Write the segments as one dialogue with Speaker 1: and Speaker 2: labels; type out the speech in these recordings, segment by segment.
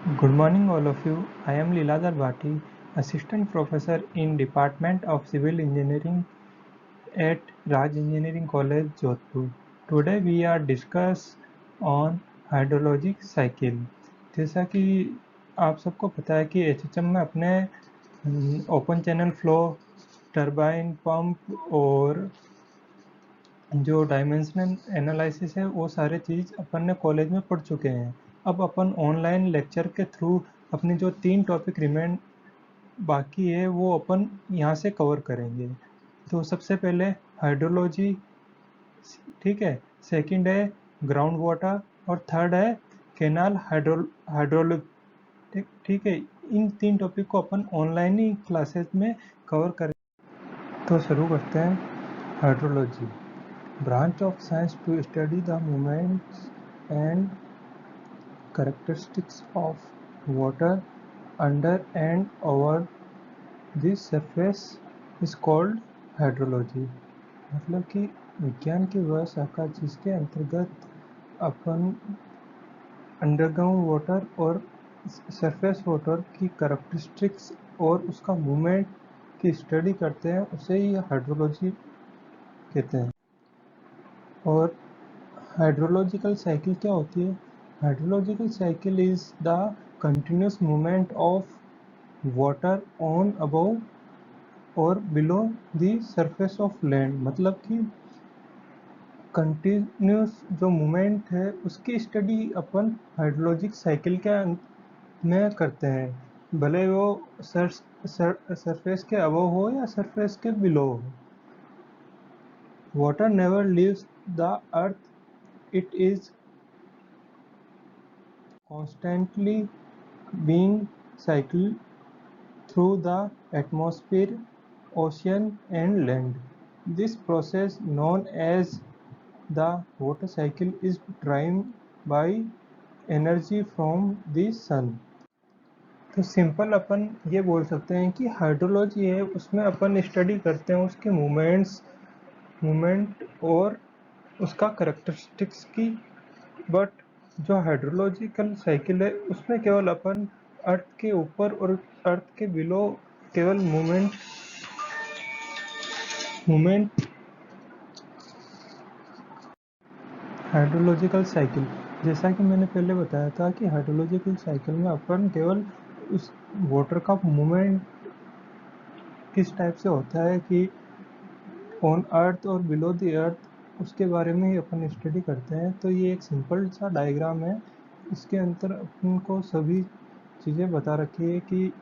Speaker 1: Good morning, all of you. I am Leeladhar Bhati, Assistant Professor in Department of Civil Engineering at Raj Engineering College, Jodhpur. Today we are discuss on hydrologic cycle. जैसा कि आप सबको पता है कि एचएचएम में अपने open channel flow, turbine pump और जो डायमेंशनल एनालिसिस है वो सारे चीज़ अपन ने कॉलेज में पढ़ चुके हैं। अब अपन ऑनलाइन लेक्चर के थ्रू अपनी जो 3 टॉपिक रिमेन बाकी है वो अपन यहाँ से कवर करेंगे। तो सबसे पहले हाइड्रोलॉजी, ठीक है, सेकंड है ग्राउंड वाटर और थर्ड है कैनाल हाइड्रोलिक, ठीक है। इन 3 टॉपिक को अपन ऑनलाइन ही क्लासेस में कवर करें। तो शुरू करते हैं। Hydrology, branch of science to study the movements and characteristics of water under and over the surface is called hydrology। मतलब कि विज्ञान की वह शाखा जिसके अंतर्गत अपन अंडरग्राउंड वाटर और सरफेस वाटर की कैरेक्टरिस्टिक्स और उसका मूवमेंट की स्टडी करते हैं, उसे ही हाइड्रोलॉजी कहते हैं। और हाइड्रोलॉजिकल साइकिल क्या होती है? Hydrological cycle is the continuous movement of water on, above और below the surface of land. मतलब कि कंटिन्यूस जो मूवमेंट है उसकी स्टडी अपन हाइड्रोलॉजिक साइकिल के में करते हैं, भले वो सरफेस के अबव हो या सरफेस के बिलो हो। Water never leaves the earth, it is constantly being cycled through the atmosphere, ocean and land. This process, known as the water cycle, is driven by energy from the sun। तो simple अपन ये बोल सकते हैं कि hydrology है उसमें अपन study करते हैं उसके मूवमेंट और उसका करेक्टरिस्टिक्स की। बट जो हाइड्रोलॉजिकल साइकिल है उसमें केवल अपन अर्थ के ऊपर और अर्थ के बिलो केवल मूवमेंट हाइड्रोलॉजिकल साइकिल, जैसा कि मैंने पहले बताया था कि हाइड्रोलॉजिकल साइकिल में अपन केवल उस वाटर का मूवमेंट किस टाइप से होता है कि ऑन अर्थ और बिलो द अर्थ, उसके बारे में ही अपन स्टडी करते हैं। तो ये एक सिंपल सा डायग्राम है, इसके अंदर अपन को सभी चीज़ें बता रखी है कि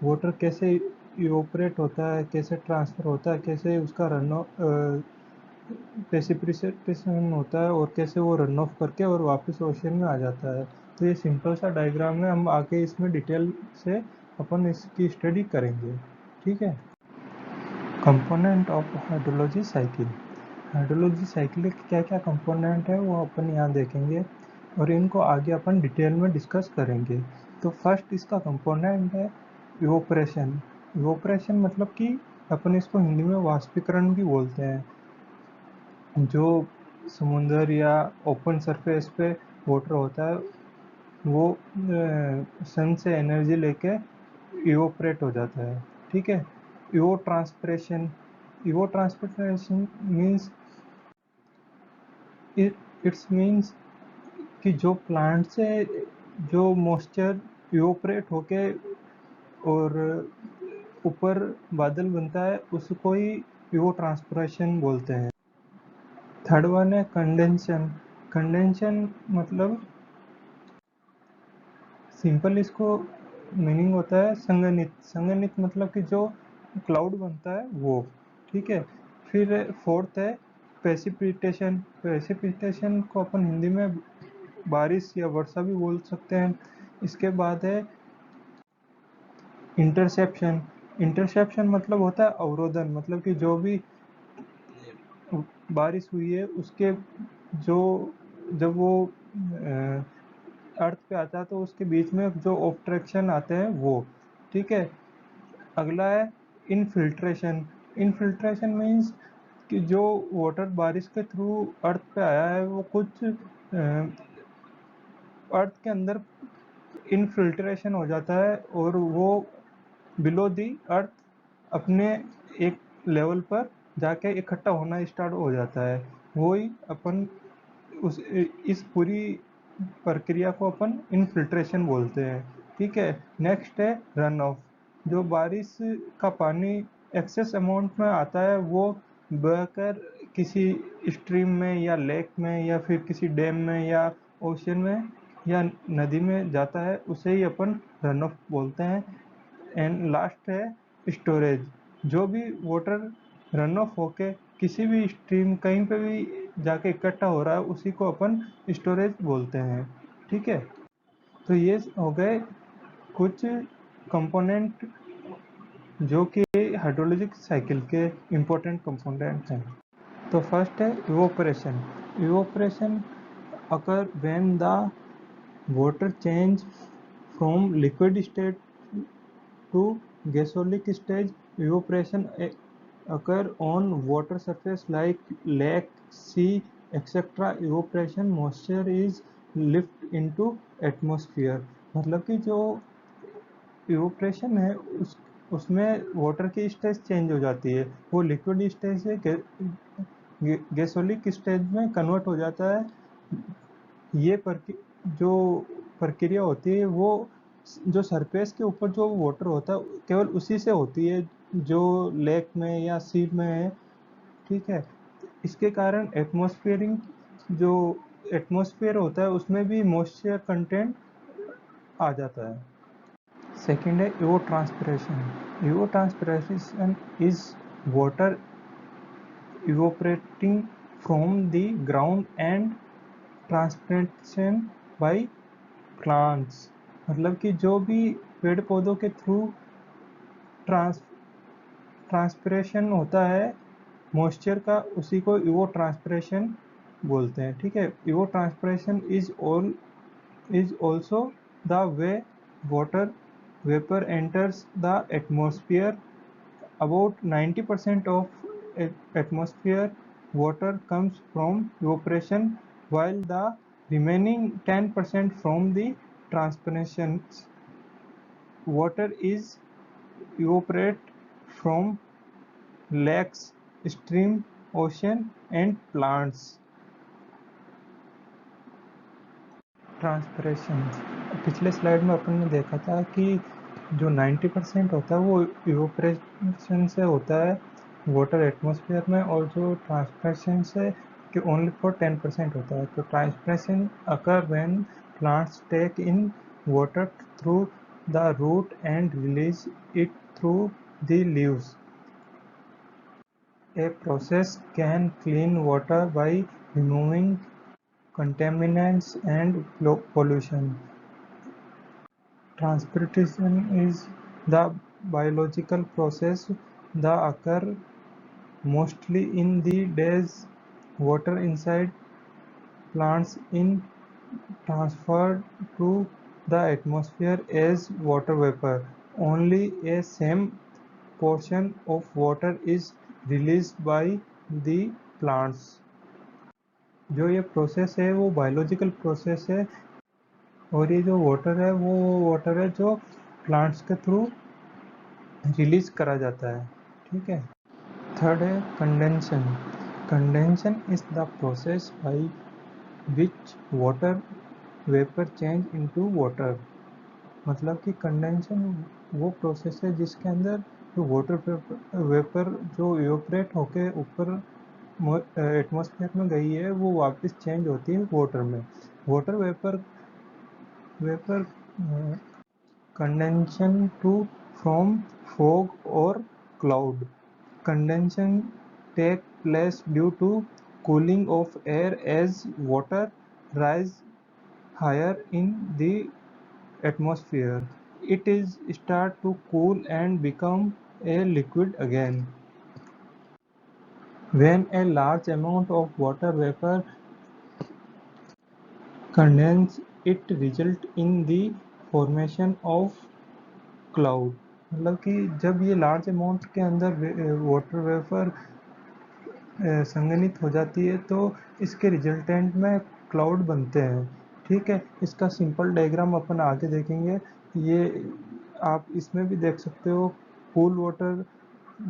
Speaker 1: वाटर कैसे इवोपरेट होता है, कैसे ट्रांसफ़र होता है, कैसे उसका प्रेसिपिटेशन होता है और कैसे वो रन ऑफ करके और वापस ओशन में आ जाता है। तो ये सिंपल सा डायग्राम है, हम आगे इसमें डिटेल से अपन इसकी स्टडी करेंगे, ठीक है। Component of hydrology cycle. Hydrology cycle के क्या क्या कंपोनेंट है वो अपन यहाँ देखेंगे और इनको आगे अपन डिटेल में डिस्कस करेंगे। तो फर्स्ट इसका कंपोनेंट है इवोपरेशन। इवोपरेशन मतलब कि अपन इसको हिंदी में वाष्पीकरण भी बोलते हैं। जो समुंदर या ओपन सरफेस पे वाटर होता है वो सन से एनर्जी लेके इवोपरेट हो जाता है, ठीक है। इवोट्रांसपिरेशन मीन्स इट्स मीन्स कि जो प्लांट से जो मॉइस्चर इवोपरेट होके और ऊपर बादल बनता है उसको ही इवोट्रांसपिरेशन बोलते हैं। थर्ड वन है कंडेंशन। कंडेंशन मतलब सिंपल इसको मीनिंग होता है संघनित। संघनित मतलब कि जो क्लाउड बनता है वो, ठीक है। फिर फोर्थ है प्रेसिपिटेशन। प्रेसिपिटेशन को अपन हिंदी में बारिश या वर्षा भी बोल सकते हैं। इसके बाद है इंटरसेप्शन। इंटरसेप्शन मतलब होता है अवरोधन, मतलब कि जो भी बारिश हुई है उसके जो जब वो अर्थ पे आता है तो उसके बीच में जो ऑब्स्ट्रक्शन आते हैं वो, ठीक है। अगला है इनफिल्ट्रेशन। इनफिल्ट्रेशन मीन्स कि जो वाटर बारिश के थ्रू अर्थ पे आया है वो कुछ अर्थ के अंदर इनफिल्ट्रेशन हो जाता है और वो बिलो दी अर्थ अपने एक लेवल पर जाके इकट्ठा होना स्टार्ट हो जाता है। वही अपन इस पूरी प्रक्रिया को अपन इनफिल्ट्रेशन बोलते हैं। ठीक है, नेक्स्ट है रन ऑफ। जो बारिश का पानी एक्सेस अमाउंट में आता है वो बहकर किसी स्ट्रीम में या लेक में या फिर किसी डैम में या ओशन में या नदी में जाता है, उसे ही अपन रन ऑफ बोलते हैं। एंड लास्ट है स्टोरेज। जो भी वाटर रन ऑफ होके किसी भी स्ट्रीम कहीं पे भी जाके इकट्ठा हो रहा है उसी को अपन स्टोरेज बोलते हैं। ठीक है, तो ये हो गए कुछ कंपोनेंट जो कि हाइड्रोलॉजिक साइकिल के इम्पोर्टेंट कंपोनेंट हैं। तो फर्स्ट है evaporation. Evaporation occur when the water change from liquid state to gasolic stage. Evaporation occur on water surface like lake, sea, etc. Evaporation moisture is lift into atmosphere। मतलब कि जो evaporation है उसमें water की stage change हो जाती है, वो लिक्विड स्टेज से गैसोलिक स्टेज में कन्वर्ट हो जाता है। ये जो प्रक्रिया होती है वो जो सरफेस के ऊपर जो वाटर होता है केवल उसी से होती है जो लेक में या सी में है। ठीक है, इसके कारण जो एटमॉस्फेयर होता है उसमें भी मॉइस्चर कंटेंट आ जाता है। सेकेंड है evapotranspiration. Evapotranspiration is water evaporating from the ground and transpiration by plants. मतलब कि जो भी पेड़ पौधों के थ्रू ट्रांसपिरेशन होता है मॉइस्चर का, उसी को इवोट्रांसपिरेशन बोलते हैं। ठीक है, evapotranspiration is also the way water vapour enters the atmosphere. About 90% of atmosphere water comes from evaporation while the remaining 10% from the transpiration. Water is evaporate from lakes, stream, ocean and plants. Transpiration, पिछले slide में अपन ने देखा था कि जो 90% होता है वो इवोपरेशन से होता है वाटर एटमॉस्फेयर में, और जो ट्रांसपिरेशन से कि ओनली फॉर 10% होता है। तो transpiration occur when plants take in water through the root and release it through the leaves. A process can clean water by removing contaminants and pollution. Transpiration is the biological process that occurs mostly in the days water inside plants is transferred to the atmosphere as water vapor. Only a same portion of water is released by the plants। जो ये process है वो biological process है, और ये जो water है वो वाटर है जो प्लांट्स के थ्रू रिलीज करा जाता है। ठीक है, थर्ड है condensation. Condensation is the process by which water vapour change into water. मतलब कि कंडेंशन वो प्रोसेस है जिसके अंदर जो वाटर वेपर जो इवोपरेट होके ऊपर एटमॉस्फेयर में गई है वो वापस चेंज होती है वाटर में। Water vapour condension to from fog or cloud. Condensation take place due to cooling of air as water rise higher in the atmosphere. It is start to cool and become a liquid again. When a large amount of water vapor condense, it result in the formation of cloud। मतलब कि जब ये large amount के अंदर water vapour संघनित हो जाती है तो इसके रिजल्टेंट में क्लाउड बनते हैं। ठीक है, इसका सिंपल डायग्राम अपन आगे देखेंगे। ये आप इसमें भी देख सकते हो, कूल वाटर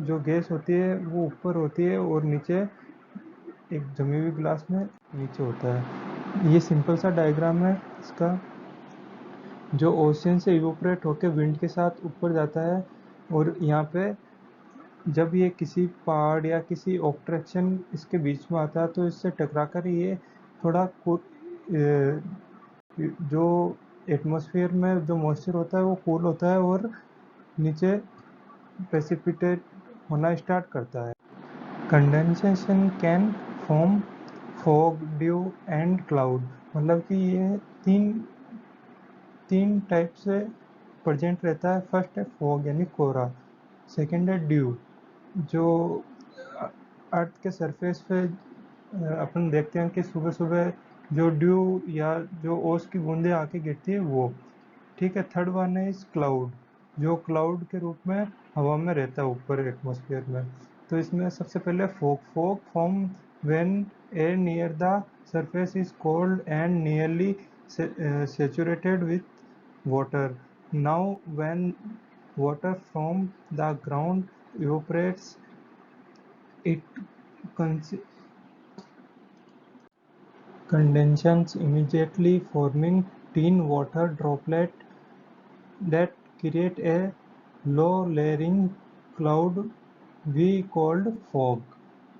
Speaker 1: जो गैस होती है वो ऊपर होती है और नीचे एक जमी हुई ग्लास में नीचे होता है। ये सिंपल सा डायग्राम है इसका, जो ओशियन से इवोपरेट होकर विंड के साथ ऊपर जाता है, और यहाँ पे जब ये किसी पहाड़ या किसी ऑब्स्ट्रक्शन इसके बीच में आता है तो इससे टकराकर ये थोड़ा जो एटमॉस्फेयर में जो मॉइस्चर होता है वो कूल होता है और नीचे प्रेसिपिटेट होना स्टार्ट करता है। Condensation can form fog, due and cloud. मतलब कि ये तीन टाइप से प्रेजेंट रहता है। फर्स्ट है फॉग यानी कोहरा, सेकंड है ड्यू जो अर्थ के सरफेस पे अपन देखते हैं कि सुबह सुबह जो ड्यू या जो ओस की बूंदें आके गिरती है वो, ठीक है। थर्ड वन है इस क्लाउड, जो क्लाउड के रूप में हवा में रहता है ऊपर एटमॉस्फेयर में। तो इसमें सबसे पहले fog form when air near the surface is cold and nearly saturated with water. Now when water from the ground evaporates, it condenses immediately, forming thin water droplets that create a low layering cloud we called fog.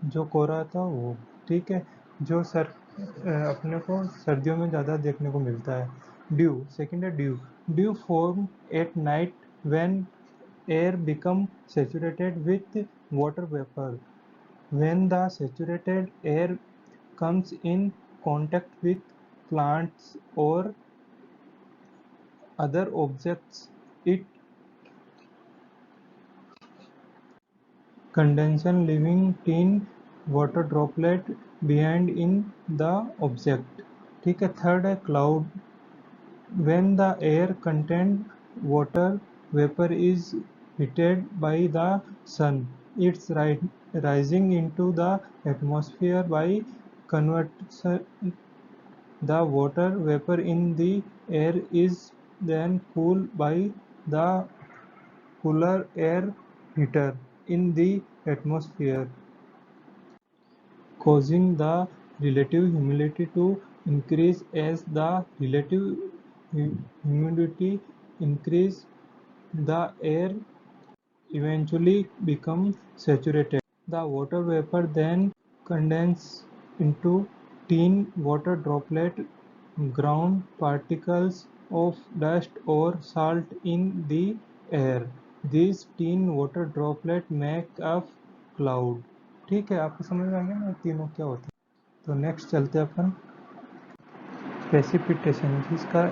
Speaker 1: जो कोहरा था वो, ठीक है, जो अपने को सर्दियों में ज़्यादा देखने को मिलता है। ड्यू, सेकंड है due. Due form at night when air become saturated with water vapor. When the saturated air comes in contact with plants or other objects, it condenses, leaving thin water droplet behind in the object. ठीक है। Third है cloud. When the air contained water vapor is heated by the sun, it's rising into the atmosphere by conversion. The water vapor in the air is then cooled by the cooler air heater in the atmosphere, causing the relative humidity to increase. As the relative humidity increases, the air eventually becomes saturated. The water vapor then condenses into thin water droplets, ground particles of dust or salt in the air. These thin water droplets make up cloud. ठीक है, आपको समझ में आ गया ना तीनों क्या होते हैं। तो नेक्स्ट चलते हैं अपन प्रेसिपिटेशन, जिसका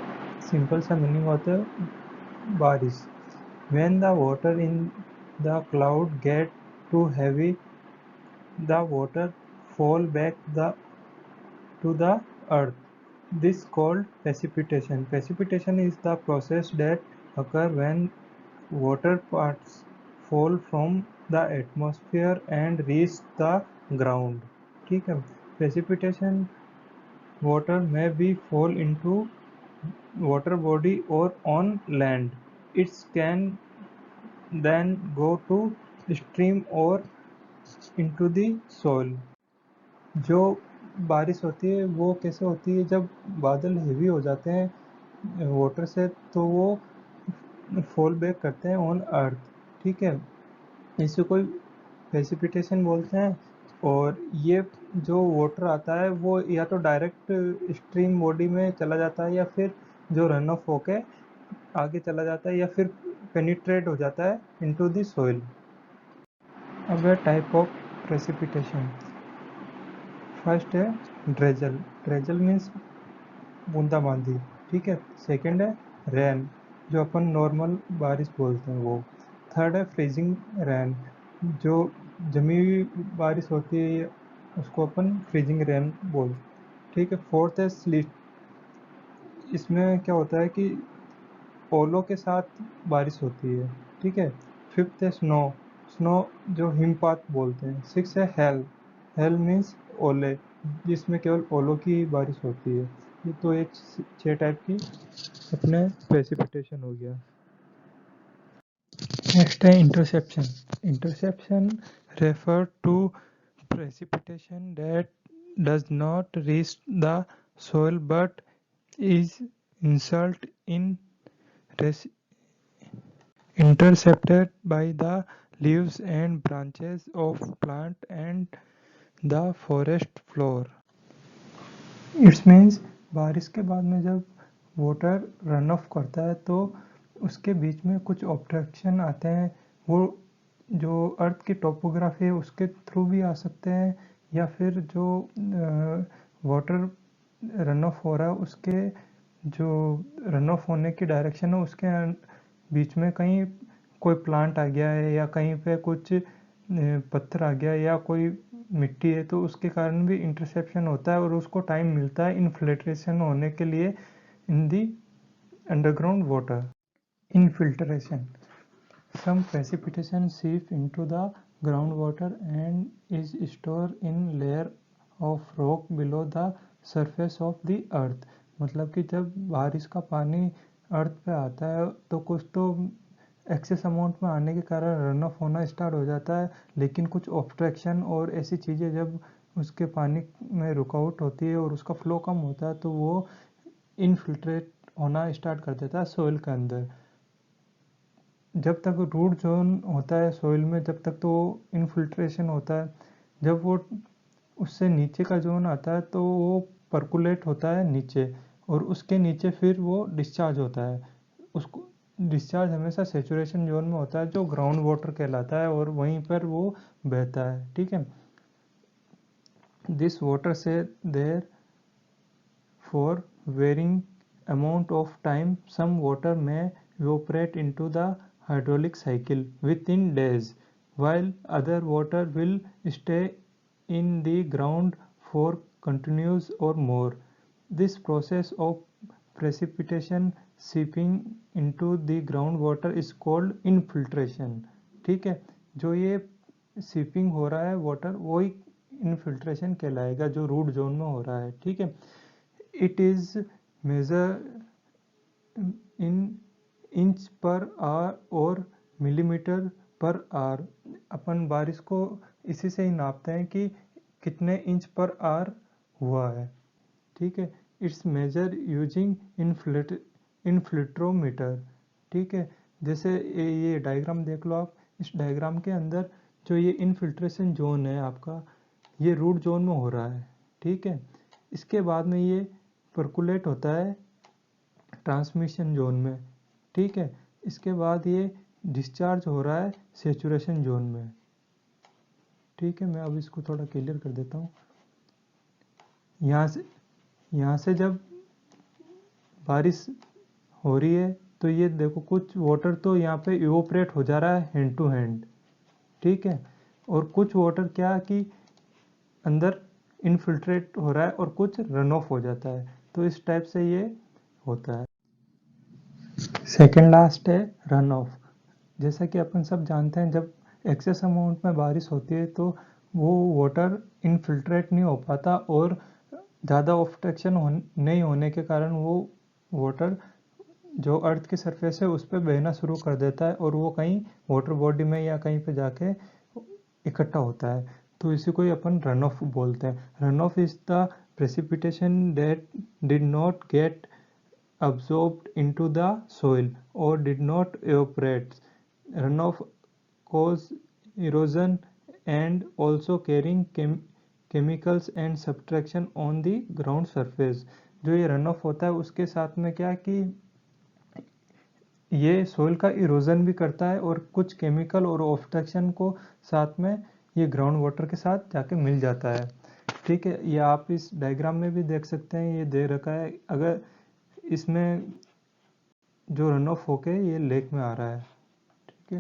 Speaker 1: सिंपल सा मीनिंग होता है बारिश। When the water in the cloud get too heavy, the water fall back to the earth. This called precipitation. Precipitation is the process that occur when water parts fall from the atmosphere and reach the ground. ठीक है। Precipitation water may be fall into water body or on land. It can then go to stream or into the soil. जो बारिश होती है वो कैसे होती है, जब बादल हेवी हो जाते हैं वाटर से तो वो फॉल बैक करते हैं ऑन अर्थ। ठीक है, इसे कोई प्रेसिपिटेशन बोलते हैं। और ये जो वाटर आता है वो या तो डायरेक्ट स्ट्रीम बॉडी में चला जाता है या फिर जो रन ऑफ होके आगे चला जाता है या फिर पेनिट्रेट हो जाता है इनटू द सोइल। अब है टाइप ऑफ प्रेसिपिटेशन। फर्स्ट है ड्रेजल। ड्रेजल मीन्स बूंदाबांदी, ठीक है। सेकंड है रेन, जो अपन नॉर्मल बारिश बोलते हैं वो। थर्ड है फ्रीजिंग रेन, जो जमी हुई बारिश होती है उसको अपन फ्रीजिंग रेन बोलते हैं, ठीक है। फोर्थ है स्लीट। इसमें क्या होता है कि ओलों के साथ बारिश होती है, ठीक है। फिफ्थ है स्नो। स्नो जो हिमपात बोलते हैं। सिक्स है हेल। हेल मीन्स ओले, जिसमें केवल ओलों की बारिश होती है। ये तो एक 6 टाइप की अपने प्रेसिपिटेशन हो गया। नेक्स्ट है interception. Interception refer to precipitation that does not reach the soil but is insult in intercepted by the leaves and branches of plant and the forest floor. It's means बारिश के बाद में जब water run of करता है तो उसके बीच में कुछ ऑब्स्ट्रक्शन आते हैं, वो जो अर्थ की टोपोग्राफी है उसके थ्रू भी आ सकते हैं, या फिर जो वाटर रन ऑफ हो रहा है उसके जो रन ऑफ होने की डायरेक्शन है उसके बीच में कहीं कोई प्लांट आ गया है या कहीं पे कुछ पत्थर आ गया या कोई मिट्टी है, तो उसके कारण भी इंटरसेप्शन होता है और उसको टाइम मिलता है इनफिल्ट्रेशन होने के लिए in the underground water. Infiltration, some precipitation seep into the groundwater and is stored in layer of rock below the surface of the earth। मतलब कि जब बारिश का पानी अर्थ पे आता है तो कुछ तो एक्सेस अमाउंट में आने के कारण रन ऑफ होना स्टार्ट हो जाता है, लेकिन कुछ ऑब्स्ट्रक्शन और ऐसी चीज़ें जब उसके पानी में रुकावट होती है और उसका फ्लो कम होता है तो वो इनफिल्ट्रेट होना स्टार्ट कर देता है सोइल के अंदर। जब तक रूट जोन होता है सोइल में जब तक तो इनफिल्ट्रेशन होता है, जब वो उससे नीचे का जोन आता है तो वो परकुलेट होता है नीचे और उसके नीचे फिर वो डिस्चार्ज होता है। उसको डिस्चार्ज हमेशा सेचुरेशन जोन में होता है जो ग्राउंड वाटर कहलाता है और वहीं पर वो बहता है। ठीक है, दिस वाटर से there for varying amount of time some water may evaporate into the hydraulic cycle within days while other water will stay in the ground for continuous or more. This process of precipitation seeping into the groundwater is called infiltration। ठीक है, जो ये seeping हो रहा है water वही infiltration कहलाएगा जो रूट जोन में हो रहा है। ठीक है, it is measure in inch per hour और मिलीमीटर पर आवर। अपन बारिश को इसी से ही नापते हैं कि कितने इंच पर आवर हुआ है। ठीक है, इट्स मेजर यूजिंग इनफ्लेट्रोमीटर। ठीक है, जैसे ये डायग्राम देख लो आप, इस डायग्राम के अंदर जो ये इनफिल्ट्रेशन जोन है आपका ये रूट जोन में हो रहा है। ठीक है, इसके बाद में ये परकुलेट होता है ट्रांसमिशन जोन में। ठीक है, इसके बाद ये डिस्चार्ज हो रहा है सेचुरेशन जोन में। ठीक है, मैं अब इसको थोड़ा क्लियर कर देता हूँ। यहाँ से जब बारिश हो रही है तो ये देखो कुछ वाटर तो यहाँ पे इवोपरेट हो जा रहा है हैंड टू हैंड। ठीक है, और कुछ वाटर क्या कि अंदर इनफिल्ट्रेट हो रहा है और कुछ रन ऑफ हो जाता है, तो इस टाइप से ये होता है। सेकेंड लास्ट है रन ऑफ। जैसा कि अपन सब जानते हैं जब एक्सेस अमाउंट में बारिश होती है तो वो वाटर इनफिल्ट्रेट नहीं हो पाता और ज़्यादा ऑब्स्ट्रक्शन नहीं होने के कारण वो वाटर जो अर्थ की सरफेस है उस पर बहना शुरू कर देता है और वो कहीं वाटर बॉडी में या कहीं पे जाके इकट्ठा होता है, तो इसी को ही अपन रन ऑफ बोलते हैं। Run of is the precipitation that did not gate absorbed into the soil or did not evaporate। Runoff cause erosion and also carrying chemicals and subtraction on the ground surface। जो ये run of होता है उसके साथ में क्या कि ये सोइल का इरोजन भी करता है और कुछ केमिकल और ऑब्स्ट्रक्शन को साथ में ये ग्राउंड वाटर के साथ जाके मिल जाता है। ठीक है, ये आप इस डायग्राम में भी देख सकते हैं, ये दे रखा है। अगर इसमें जो रन ऑफ होके ये लेक में आ रहा है। ठीक है,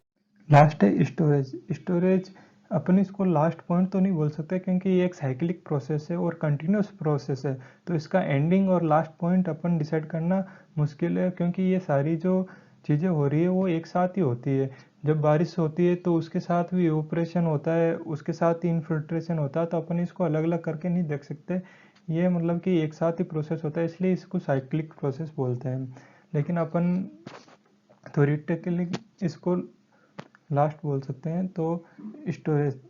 Speaker 1: लास्ट है स्टोरेज। स्टोरेज अपन इसको लास्ट पॉइंट तो नहीं बोल सकते क्योंकि ये एक साइक्लिक प्रोसेस है और कंटिन्यूस प्रोसेस है, तो इसका एंडिंग और लास्ट पॉइंट अपन डिसाइड करना मुश्किल है क्योंकि ये सारी जो चीज़ें हो रही है वो एक साथ ही होती है। जब बारिश होती है तो उसके साथ भी इवोपरेशन होता है, उसके साथ ही इनफिल्ट्रेशन होता है, तो अपन इसको अलग अलग करके नहीं देख सकते। ये मतलब कि एक साथ ही प्रोसेस होता है, इसलिए इसको साइक्लिक प्रोसेस बोलते हैं। लेकिन अपन थ्योरेटिकली इसको लास्ट बोल सकते हैं। तो storage,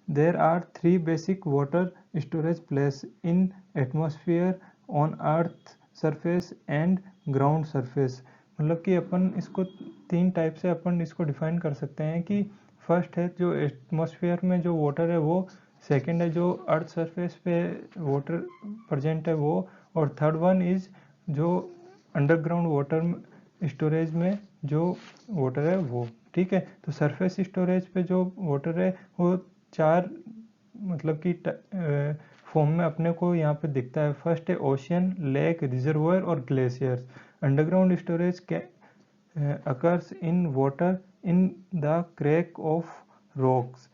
Speaker 1: there are 3 basic water storage place in atmosphere, on earth surface and ground surface. मतलब कि अपन इसको 3 टाइप से अपन इसको डिफाइन कर सकते हैं कि फर्स्ट है जो एटमॉस्फेयर में जो वाटर है वो, सेकंड है जो अर्थ सरफेस पे वाटर प्रेजेंट है वो, और थर्ड वन इज जो अंडरग्राउंड वाटर स्टोरेज में जो वाटर है वो। ठीक है, तो सरफेस स्टोरेज पे जो वाटर है वो 4 मतलब कि फॉर्म में अपने को यहाँ पे दिखता है। फर्स्ट है ओशियन, लेक, रिजर्वोयर और glaciers. Underground storage occurs in water in the crack of rocks.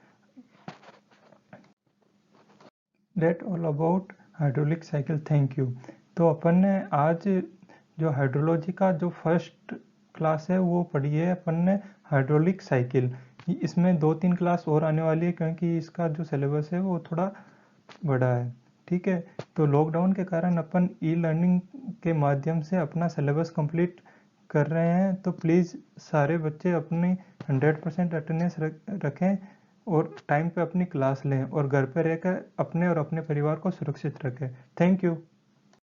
Speaker 1: That all about hydraulic cycle. Thank you. तो अपन ने आज जो हाइड्रोलॉजी का जो फर्स्ट क्लास है वो पढ़ी है अपन ने, हाइड्रोलिक साइकिल। इसमें 2-3 क्लास और आने वाली है क्योंकि इसका जो सिलेबस है वो थोड़ा बड़ा है। ठीक है, तो लॉकडाउन के कारण अपन ई लर्निंग के माध्यम से अपना सिलेबस कंप्लीट कर रहे हैं। तो प्लीज़ सारे बच्चे अपनी 100% अटेंडेंस रखें और टाइम पे अपनी क्लास लें और घर पे रहकर अपने और अपने परिवार को सुरक्षित रखें। Thank you.